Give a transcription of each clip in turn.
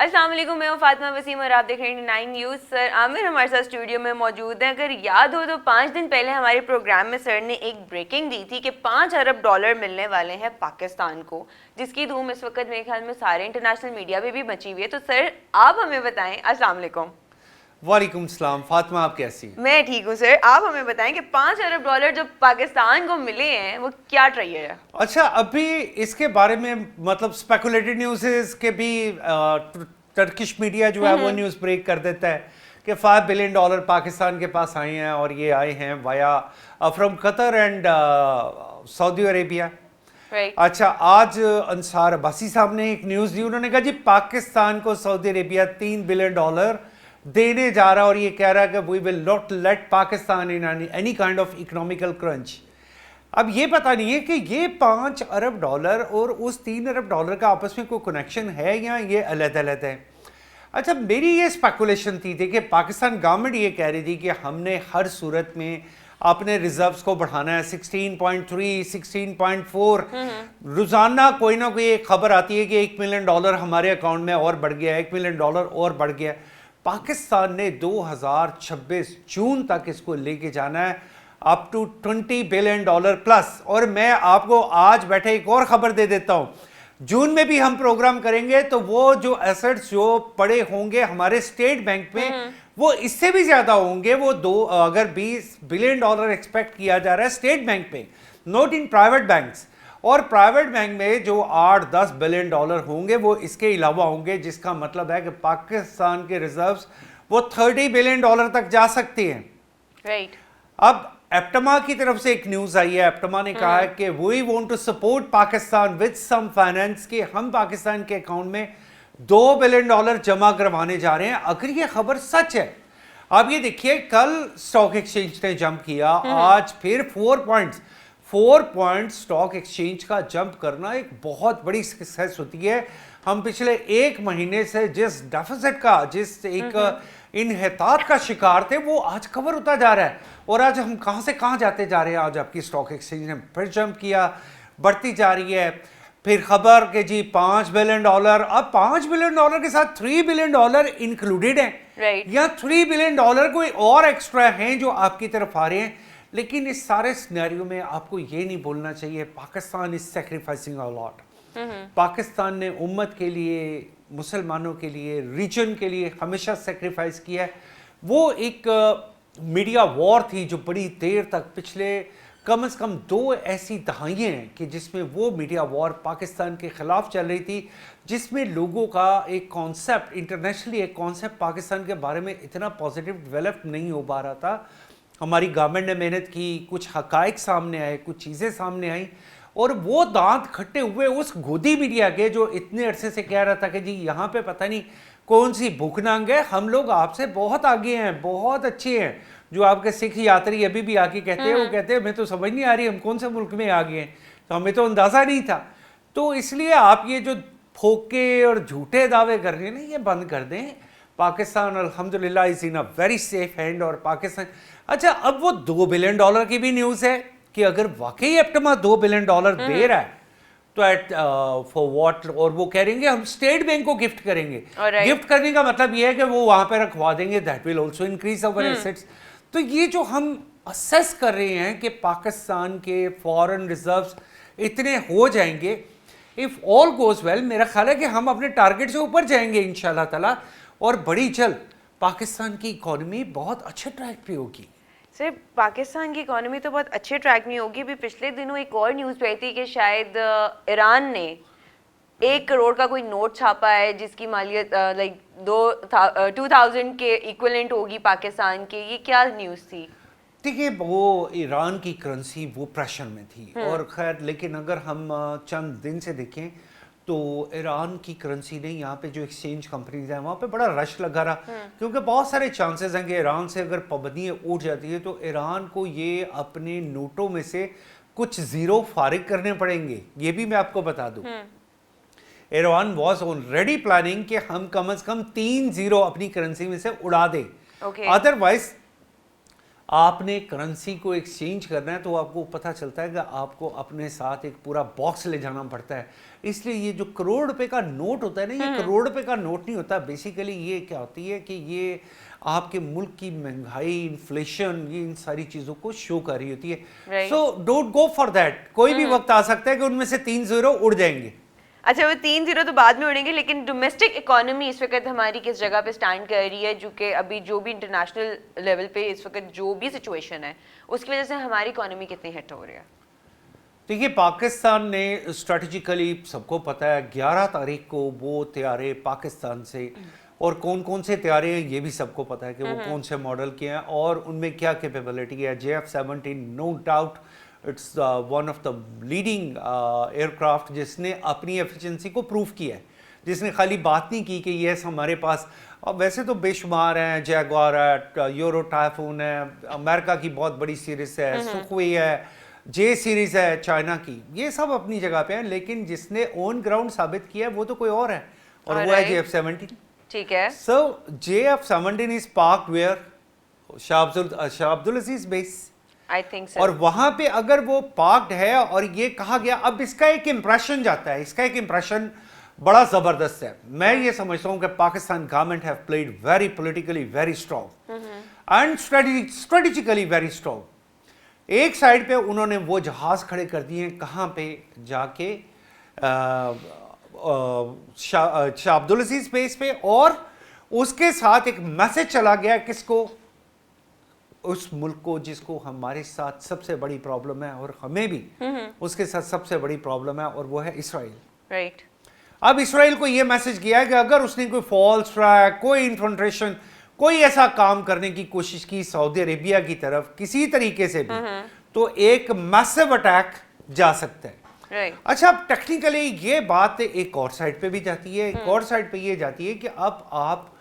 السلام علیکم، میں ہوں فاطمہ وسیم اور آپ دیکھ رہے ہیں 9 نیوز. سر عامر ہمارے ساتھ اسٹوڈیو میں موجود ہیں. اگر یاد ہو تو 5 دن پہلے ہمارے پروگرام میں سر نے ایک بریکنگ دی تھی کہ $5 ارب ملنے والے ہیں پاکستان کو, جس کی دھوم اس وقت میرے خیال میں سارے انٹرنیشنل میڈیا پہ بھی مچی ہوئی ہے. تو سر آپ ہمیں بتائیں. السلام علیکم. وعلیکم السلام. فاطمہ آپ کیسی ہیں؟ میں ٹھیک ہوں سر. آپ ہمیں بتائیں کہ $5 ارب جو پاکستان کو ملے ہیں وہ کیا ٹریڈ ہے؟ اچھا, ابھی اس کے بارے میں مطلب سپیکولیٹڈ نیوز کے بھی ٹرکش میڈیا جو ہے وہ نیوز بریک کر دیتا ہے کہ $5 بلین پاکستان کے پاس آئے ہیں, اور یہ آئے ہیں وایا فرام قطر اینڈ سعودی عربیہ. اچھا, آج انصار عباسی صاحب نے ایک نیوز دی. انہوں نے کہا جی پاکستان کو سعودی عربیہ $3 بلین دینے جا رہا ہے, اور یہ کہہ رہا ہے کہ we will not let Pakistan in any kind of economical crunch. اب یہ پتہ نہیں ہے کہ یہ $5 ارب اور اس $3 ارب کا آپس میں کوئی کنیکشن ہے یا یہ علیحدہ علیحدہ ہے. اچھا, میری یہ اسپیکولیشن تھی کہ پاکستان گورنمنٹ یہ کہہ رہی تھی کہ ہم نے ہر صورت میں اپنے ریزروز کو بڑھانا ہے. 16.3 16.4 روزانہ کوئی نہ کوئی ایک خبر آتی ہے کہ $1 ملین ہمارے اکاؤنٹ میں اور بڑھ گیا ہے, $1 ملین اور بڑھ گیا ہے. پاکستان نے 2026 جون تک اس کو لے کے جانا ہے اپ ٹو $20 بلین پلس. اور میں آپ کو آج بیٹھے ایک اور خبر دے دیتا ہوں, جون میں بھی ہم پروگرام کریں گے تو وہ جو ایسٹس جو پڑے ہوں گے ہمارے اسٹیٹ بینک میں وہ اس سے بھی زیادہ ہوں گے. وہ اگر $20 بلین ایکسپیکٹ کیا جا رہا ہے اسٹیٹ بینک پہ, نوٹ ان پرائیویٹ بینکس, اور پرائیویٹ بینک میں جو $8-10 بلین ہوں گے وہ اس کے علاوہ ہوں گے, جس کا مطلب ہے کہ پاکستان کے ریزروز وہ $30 بلین تک جا سکتے ہیں. رائٹ. اب ایپٹما کی طرف سے ایک نیوز آئی ہے. ایپٹما نے کہا ہے کہ we want to support Pakistan with some finance, کہ ہم پاکستان کے اکاؤنٹ میں $2 بلین جمع کروانے جا رہے ہیں. اگر یہ خبر سچ ہے, آپ یہ دیکھیے کل اسٹاک ایکسچینج نے جمپ کیا, آج پھر 4 پوائنٹ اسٹاک ایکسچینج کا جمپ کرنا ایک بہت بڑی سکسیس ہوتی ہے. ہم پچھلے ایک مہینے سے جس ڈیفیسٹ کا, جس ایک انحطاط کا شکار تھے, وہ آج کور ہوتا جا رہا ہے. اور آج ہم کہاں سے کہاں جاتے جا رہے ہیں. آج آپ کی اسٹاک ایکسچینج نے پھر جمپ کیا, بڑھتی جا رہی ہے. پھر خبر کہ جی $5 بلین, اب $5 بلین کے ساتھ $3 بلین انکلوڈیڈ ہیں, یا $3 بلین کوئی اور ایکسٹرا ہیں جو آپ کی طرف آ رہے ہیں. لیکن اس سارے سینیریو میں آپ کو یہ نہیں بولنا چاہیے پاکستان از سیکریفائسنگ اے لاٹ. پاکستان نے امت کے لیے, مسلمانوں کے لیے, ریجن کے لیے ہمیشہ سیکریفائس کیا ہے. وہ ایک میڈیا وار تھی جو بڑی دیر تک, پچھلے کم از کم 2 ایسی دہائیاں ہیں کہ جس میں وہ میڈیا وار پاکستان کے خلاف چل رہی تھی, جس میں لوگوں کا ایک کانسیپٹ, انٹرنیشنلی ایک کانسیپٹ پاکستان کے بارے میں اتنا پازیٹیو ڈیولپ نہیں ہو پا رہا تھا. ہماری گورنمنٹ نے محنت کی, کچھ حقائق سامنے آئے, کچھ چیزیں سامنے آئیں, اور وہ دانت کھٹے ہوئے اس گودی میڈیا کے جو اتنے عرصے سے کہہ رہا تھا کہ جی یہاں پہ پتہ نہیں کون سی بھوک ننگ ہے, ہم لوگ آپ سے بہت آگے ہیں, بہت اچھے ہیں. جو آپ کے سکھ یاتری ابھی بھی آ کے کہتے ہیں, وہ کہتے ہیں ہمیں تو سمجھ نہیں آ رہی ہم کون سے ملک میں آگے ہیں, تو ہمیں تو اندازہ نہیں تھا. تو اس لیے آپ یہ جو پھوکے اور جھوٹے دعوے کر رہے ہیں نا, یہ بند کر دیں. پاکستان الحمدللہ از ان اے ویری سیف ہینڈ. اور پاکستان, اچھا اب وہ $2 بلین کی بھی نیوز ہے کہ اگر واقعی ایپٹما $2 بلین دے رہا ہے تو فار واٹ, اور وہ کہہ رہیں گے ہم اسٹیٹ بینک کو گفٹ کریں گے. گفٹ کرنے کا مطلب یہ ہے کہ وہ وہاں پہ رکھوا دیں گے, that will also increase our assets. تو یہ جو ہم اسیس کر رہے ہیں کہ پاکستان کے فارن ریزروز اتنے ہو جائیں گے, اف آل گوز ویل, میرا خیال ہے کہ ہم اپنے ٹارگیٹ سے اوپر جائیں گے انشاءاللہ تعالیٰ, اور بڑی جلد پاکستان کی اکانومی بہت اچھے ٹریک پہ ہوگی. سر پاکستان کی اکانومی تو بہت اچھے ٹریک میں ہوگی. بھی پچھلے دنوں ایک اور نیوز پہ تھی کہ شاید ایران نے 1 کروڑ کا کوئی نوٹ چھاپا ہے جس کی مالیت لائک 2000 کے ایکولنٹ ہوگی پاکستان کے. یہ کیا نیوز تھی؟ دیکھیے وہ ایران کی کرنسی وہ پریشر میں تھی, اور خیر لیکن اگر ہم چند دن سے دیکھیں تو ایران کی کرنسی نے, یہاں پہ جو ایکسچینج کمپنیز ہیں وہاں پہ بڑا رش لگا رہا, کیونکہ بہت سارے چانسز ہیں کہ ایران سے اگر پابندیاں اٹھ جاتی ہیں تو ایران کو یہ اپنے نوٹوں میں سے کچھ زیرو فارغ کرنے پڑیں گے. یہ بھی میں آپ کو بتا دوں, ایران واز آلریڈی پلاننگ کہ ہم کم از کم 3 زیرو اپنی کرنسی میں سے اڑا دیں. ادروائز آپ نے کرنسی کو ایکسچینج کرنا ہے تو آپ کو پتہ چلتا ہے کہ آپ کو اپنے ساتھ ایک پورا باکس لے جانا پڑتا ہے. اس لیے یہ جو کروڑ روپے کا نوٹ ہوتا ہے نا, یہ کروڑ روپے کا نوٹ نہیں ہوتا. بیسیکلی یہ کیا ہوتی ہے کہ یہ آپ کے ملک کی مہنگائی, انفلیشن, یہ ان ساری چیزوں کو شو کر رہی ہوتی ہے. So don't go for that. کوئی بھی وقت آ سکتا ہے کہ ان میں سے 3 زیرو اڑ جائیں گے. اچھا, وہ 3 زیرو تو بعد میں اڑیں گے, لیکن ڈومیسٹک اکانومی اس وقت ہماری کس جگہ پہ سٹینڈ کر رہی ہے, جو کہ ابھی جو بھی انٹرنیشنل لیول پہ اس وقت جو بھی سچویشن ہے اس کی وجہ سے ہماری اکانومی کتنی ہٹ ہو رہی ہے؟ دیکھیے, پاکستان نے اسٹریٹجیکلی سب کو پتہ ہے 11 تاریخ کو وہ طیارے پاکستان سے, اور کون کون سے طیارے ہیں یہ بھی سب کو پتہ ہے کہ وہ کون سے ماڈل کے ہیں اور ان میں کیا کیپیبلٹی ہے. JF-17 no doubt it's one of the leading aircraft جس نے اپنی ایفیشنسی کو پروف کیا ہے, جس نے خالی بات نہیں کی کہ یس ہمارے پاس اب ویسے تو بے شمار ہیں. جیگوار ہے, یورو ٹائفون ہے, امریکہ کی بہت بڑی سیریز ہے, سخوئی ہے, جے سیریز ہے چائنا کی, یہ سب اپنی جگہ پہ ہیں. لیکن جس نے آن گراؤنڈ ثابت کیا ہے وہ تو کوئی اور ہے, اور وہ ہے JF-17. ٹھیک ہے. سو JF-17 از پارکڈ ویئر شاہ عبدالعزیز بیس, اور وہاں پہ اگر وہ پارکڈ ہے اور یہ کہا گیا, اب اس کا ایک امپریشن جاتا ہے, اس کا ایک امپریشن بڑا زبردست ہے. میں یہ سمجھتا ہوں کہ Pakistan government have played very politically very strong and strategically very strong. ایک سائڈ پہ انہوں نے وہ جہاز کھڑے کر دیے ہیں, کہاں پہ جا کے شاہ عبدالعزیز بیس پہ, اور اس کے ساتھ ایک میسج چلا گیا کس کو, اس ملک کو جس کو ہمارے ساتھ سب سے بڑی پرابلم ہے, اور ہمیں بھی اس کے ساتھ سب سے بڑی پرابلم ہے, اور وہ ہے اسرائیل. رائٹ. اب اسرائیل کو یہ میسج کیا ہے کہ اگر اس نے کوئی فالس ٹریک, کوئی انفلٹریشن, کوئی ایسا کام کرنے کی کوشش کی سعودی عربیہ کی طرف کسی طریقے سے بھی, تو ایک میسو اٹیک جا سکتا ہے. اچھا, اب ٹیکنیکلی یہ بات ایک اور سائڈ پہ بھی جاتی ہے, ایک اور سائڈ پہ یہ جاتی ہے کہ اب آپ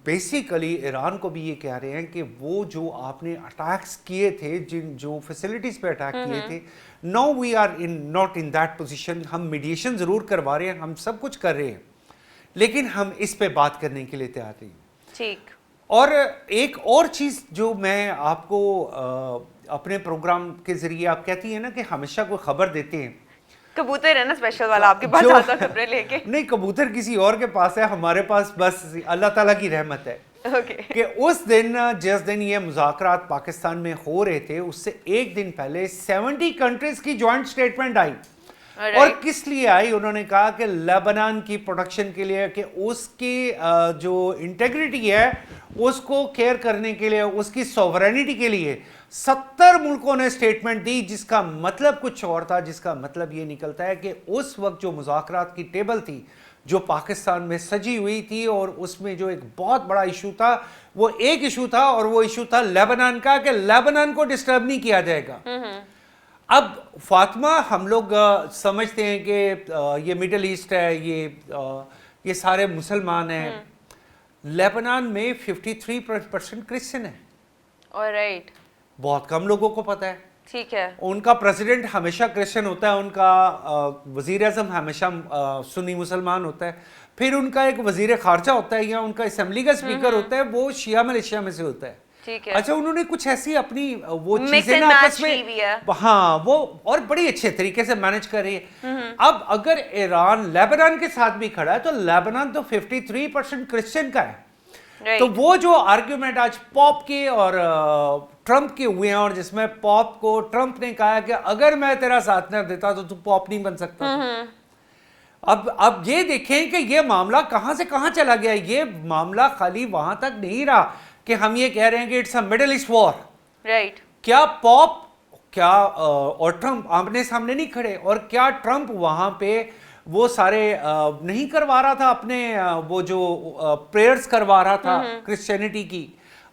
بیسیکلی ایران کو بھی یہ کہہ رہے ہیں کہ وہ جو آپ نے اٹیکس کیے تھے, جو فیسلٹیز پہ اٹیک کیے تھے, no we are not in that position. ہم میڈیشن ضرور کروا رہے ہیں, ہم سب کچھ کر رہے ہیں, لیکن ہم اس پہ بات کرنے کے لیے تیار نہیں. ٹھیک. اور ایک اور چیز جو میں آپ کو اپنے پروگرام کے ذریعے, آپ کہتی ہیں نا کہ ہمیشہ کوئی خبر دیتے ہیں, کبوتر ہے نا اسپیشل والا آپ کے پاس آتا خبریں لے کے. نہیں, کبوتر کسی اور کے پاس ہے, ہمارے پاس بس اللہ تعالیٰ کی رحمت ہے کہ اس دن جس دن یہ مذاکرات پاکستان میں ہو رہے تھے, اس سے ایک دن پہلے 70 کنٹریز کی جوائنٹ سٹیٹمنٹ آئی. اور کس لیے آئی؟ انہوں نے کہا کہ لیبنان کی پروڈکشن کے لیے, کہ اس کی جو انٹیگریٹی ہے اس کو کیئر کرنے کے لیے, اس کی سوورینٹی کے لیے 70 ملکوں نے سٹیٹمنٹ دی, جس کا مطلب کچھ اور تھا. جس کا مطلب یہ نکلتا ہے کہ اس وقت جو مذاکرات کی ٹیبل تھی جو پاکستان میں سجی ہوئی تھی, اور اس میں جو ایک بہت بڑا ایشو تھا, وہ ایک ایشو تھا, اور وہ ایشو تھا لیبنان کا, کہ لیبنان کو ڈسٹرب نہیں کیا جائے گا. اب فاطمہ, ہم لوگ سمجھتے ہیں کہ یہ مڈل ایسٹ ہے, یہ سارے مسلمان ہیں. لیبنان میں 53% کرسچن ہے. آلرائٹ. بہت کم لوگوں کو پتہ ہے. ٹھیک ہے. ان کا پریزیڈنٹ ہمیشہ کرسچن ہوتا ہے, ان کا وزیر اعظم ہمیشہ سنی مسلمان ہوتا ہے, پھر ان کا ایک وزیر خارجہ ہوتا ہے, یا ان کا اسمبلی کا اسپیکر ہوتا ہے, وہ شیعہ ملیشیا میں سے ہوتا ہے. اچھا, انہوں نے کچھ ایسی اپنی وہ چیزیں نا آپس میں, ہاں, وہ اور بڑی اچھے طریقے سے مینج کر رہی ہے. اب اگر ایران لیبنان کے ساتھ بھی کھڑا ہے, تو لیبنان تو 53% کرسچن کا ہے. تو وہ جو آرگیومنٹ آج پاپ کے اور ٹرمپ کے ہوئے ہیں, اور جس میں پاپ کو ٹرمپ نے کہا کہ اگر میں تیرا ساتھ نہ دیتا تو پاپ نہیں بن سکتا. اب یہ دیکھیں کہ یہ معاملہ کہاں سے کہاں چلا گیا. یہ معاملہ خالی وہاں تک نہیں رہا کہ ہم یہ کہہ رہے ہیں کہ it's a middle east war. Right. کیا پاپ کیا اور ٹرمپ آمنے سامنے نہیں کھڑے, اور کیا ٹرمپ وہاں پہ وہ سارے نہیں کروا رہا تھا اپنے وہ جو پریئرز کروا رہا تھا کرسچینٹی کی,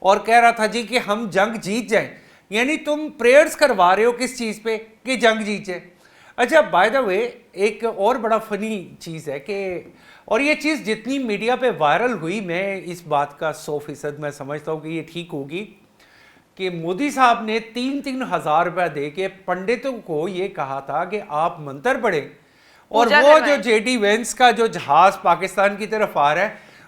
اور کہہ رہا تھا جی کہ ہم جنگ جیت جائیں. یعنی تم پریئرز کروا رہے ہو کس چیز پہ, کہ جنگ جیت جائے. اچھا, بائی دا وے, ایک اور بڑا فنی چیز ہے کہ, اور یہ چیز جتنی میڈیا پہ وائرل ہوئی, میں اس بات کا 100% میں سمجھتا ہوں کہ یہ ٹھیک ہوگی, کہ مودی صاحب نے 3-3 ہزار روپے دے کے پنڈتوں کو یہ کہا تھا کہ آپ منتر پڑھیں, اور وہ جو JD وینس کا جو جہاز پاکستان کی طرف آ رہا ہے,